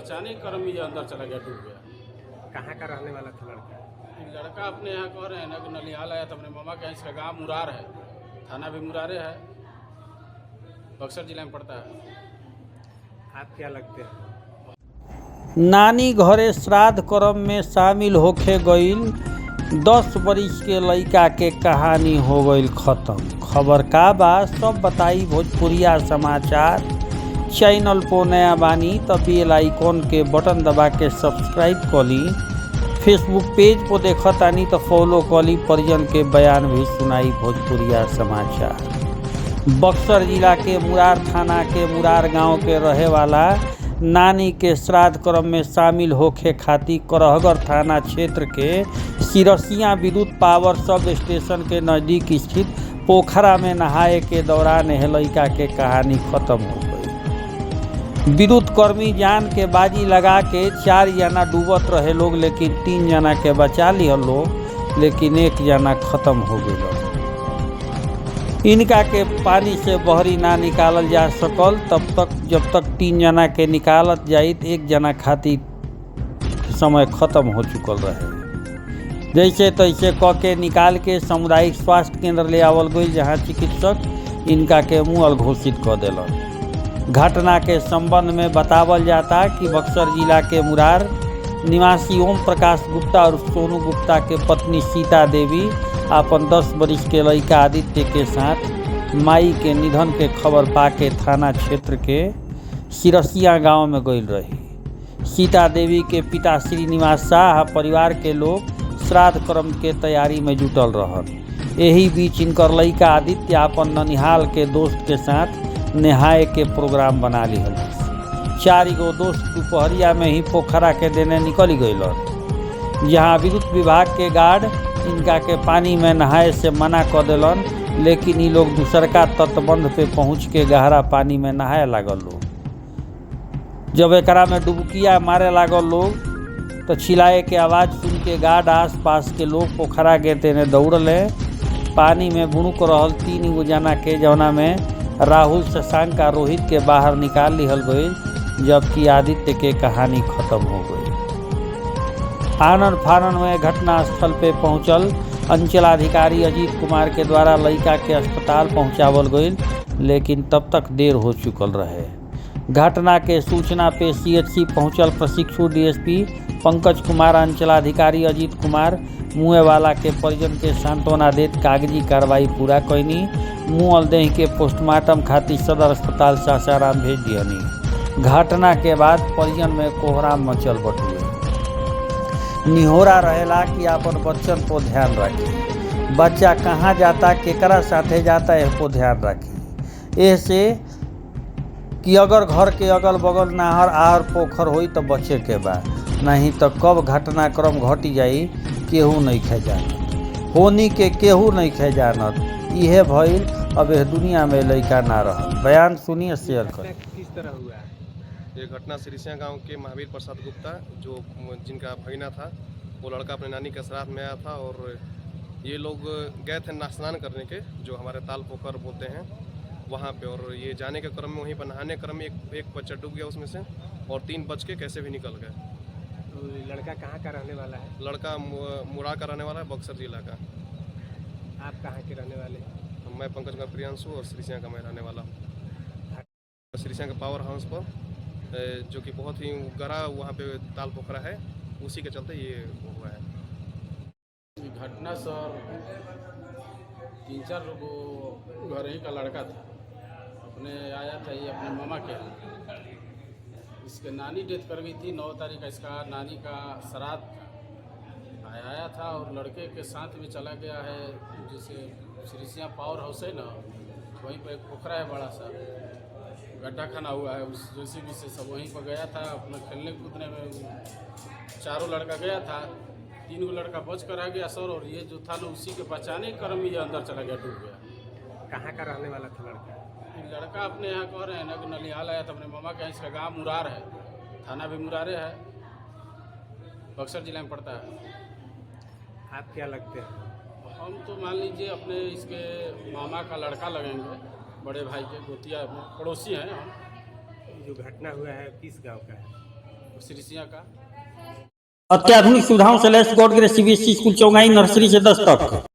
बचाने के क्रम में ये अंदर चला गया, डूब गया। कहाँ का रहने वाला था लड़का? लड़का अपने यहाँ कह रहे हैं ना कि नलिहाल आया था, अपने मामा के यहाँ। इसका गाँव मुरार है, थाना भी मुरारे है, बक्सर जिला में पड़ता है। आप क्या लगते हैं? नानी घरे श्राद्ध क्रम में शामिल होके गईल 10 बरिस के लइका के कहानी हो गईल खत्म। खबर का बा सब बताई भोजपुरिया समाचार। चैनल पर नया बानी तो बेल आइकॉन के बटन दबा के सब्सक्राइब कर ली। फेसबुक पेज पर देखतानी तो फॉलो कर ली। परिजन के बयान भी सुनाई भोजपुरिया समाचार। बक्सर जिला के मुरार थाना के मुरार गांव के रहे वाला नानी के श्राद्ध क्रम में शामिल होके खातिर करहगर थाना क्षेत्र के सिरसिया विद्युत पावर सब स्टेशन के नज़दीक स्थित पोखरा में नहाए के दौरान यह लड़का के कहानी खत्म हो गई। विद्युत कर्मी जान के बाजी लगा के 4 जना डूबत रहे लोग, लेकिन 3 जना के बचा लिया लोग, लेकिन 1 जना खत्म हो गए। इनका के पानी से बहरी ना निकालल जा सकल तब तक जब तक 3 जना के निकालत जाइत 1 जना खातिर समय खत्म हो चुकल रहे। जैसे तैसे क के निकाल के सामुदायिक स्वास्थ्य केंद्र ले आवल गई, जहां चिकित्सक इनका के मुअल घोषित कर दिलन। घटना के संबंध में बतावल जाता कि बक्सर जिला के मुरार निवासी ओम प्रकाश गुप्ता और सोनू गुप्ता के पत्नी सीता देवी अपन 10 बरिस के लड़का आदित्य के साथ माई के निधन के खबर पाके थाना क्षेत्र के सिरसिया गांव में गई रही। सीता देवी के पिता श्रीनिवास शाह परिवार के लोग श्राद्ध क्रम के तैयारी में जुटल रहन। यही बीच इनकर लड़का आदित्य अपन ननिहाल के दोस्त के साथ नहाए के प्रोग्राम बना लिहल। 4 गो दोस्त दोपहरिया में ही पोखरा के देने निकल गइलन, जहाँ विद्युत विभाग के गार्ड इनका के पानी में नहाए से मना कर दिलन, लेकिन ये लोग दूसरका तटबंध पे पहुँच के गहरा पानी में नहाए लागल लोग। जब एकरा में डुबकिया मारे लागल लोग तो चिल्लाए के आवाज़ सुन के गार्ड आस पास के लोग पोखरा के तेने दौड़ले। पानी में बुणुक रहल 3 गो जना के, जौना में राहुल, शशांक और रोहित के बाहर निकाल लिहल गई, जबकि आदित्य के कहानी खत्म हो गई। आनन फानन में घटना स्थल पे पहुंचल अंचलाधिकारी अजीत कुमार के द्वारा लड़का के अस्पताल पहुंचावल गई, लेकिन तब तक देर हो चुकल रहे। घटना के सूचना पे सीएचसी पहुंचल प्रशिक्षु डीएसपी पंकज कुमार, अंचलाधिकारी अजीत कुमार मुँह वाला के परिजन के सांत्वना देत कागजी कार्रवाई पूरा कैनी। मुँह देह के पोस्टमार्टम खातिर सदर अस्पताल सासाराम भेज दियनी। घटना के बाद परिजन में कोहराम मचल बटुए। निहोरा रहेला कि अपन बच्चन को ध्यान रखी। बच्चा कहाँ जाता, केकरा साथे जाता, यह को ध्यान रखी। ऐसे कि अगर घर के अगल बगल नहर आहर पोखर होई तो बचे के बा, नहीं तो कब घटनाक्रम घटी जाई केहू नहीं खे जानत। होनी के केहू नहीं खे जानत। यह भइल अब यह दुनिया में लड़का ना रह। बयान सुनिए, शेयर करें। किस तरह हुआ है ये घटना? सिरसिया गांव के महावीर प्रसाद गुप्ता, जो जिनका भगीना था, वो लड़का अपने नानी के श्राद्ध में आया था और ये लोग गए थे स्नान करने के, जो हमारे ताल पोखर बोलते हैं वहाँ पे। और ये जाने के क्रम में वहीं पर नहाने क्रम में एक बच्चा डूब गया उसमें से, और 3 बच के कैसे भी निकल गए। तो लड़का कहाँ का रहने वाला है? लड़का मुरार का रहने वाला है, बक्सर जिला का। आप कहाँ के रहने वाले हैं? मैं पंकज का प्रियांशु और सिरसिया का मैं रहने वाला हूँ। सिरसिया के पावर हाउस पर, जो कि बहुत ही गहरा वहाँ पे ताल पोखरा है, उसी के चलते ये हुआ है। घटना सर 3-4 घर ही का लड़का था, अपने आया था ये अपने मामा के। इसके नानी डेथ कर गई थी 9 तारीख का। इसका नानी का श्राद्ध आया था और लड़के के साथ में चला गया है। जैसे सिरसिया पावर हाउस है ना, वहीं पर एक पोखरा है बड़ा सा, गड्ढा खाना हुआ है, उस जेसीबी से सब वहीं पर गया था अपना खेलने कूदने में। 4 लड़का गया था, 3 गो लड़का बच कर आ गया सर, और ये जो था ना उसी के बचाने के क्रम में ये अंदर चला गया, डूब गया। कहाँ का रहने वाला था लड़का? लड़का अपने यहाँ कह रहे हैं ना कि नलिहाल आया था, अपने मामा के यहाँ। इसका गाँव मुरार है, थाना भी मुरारे है, बक्सर जिला में पड़ता है। आप क्या लगते हैं? हम तो मान लीजिए अपने इसके मामा का लड़का लगेंगे, बड़े भाई के गोतिया पड़ोसी हैं हम। जो घटना हुआ है किस गांव का है? सिरसिया का। अत्याधुनिक सुविधाओं से लैस गॉड ग्रेस CBSE स्कूल चौगाई नर्सरी से 10 तक।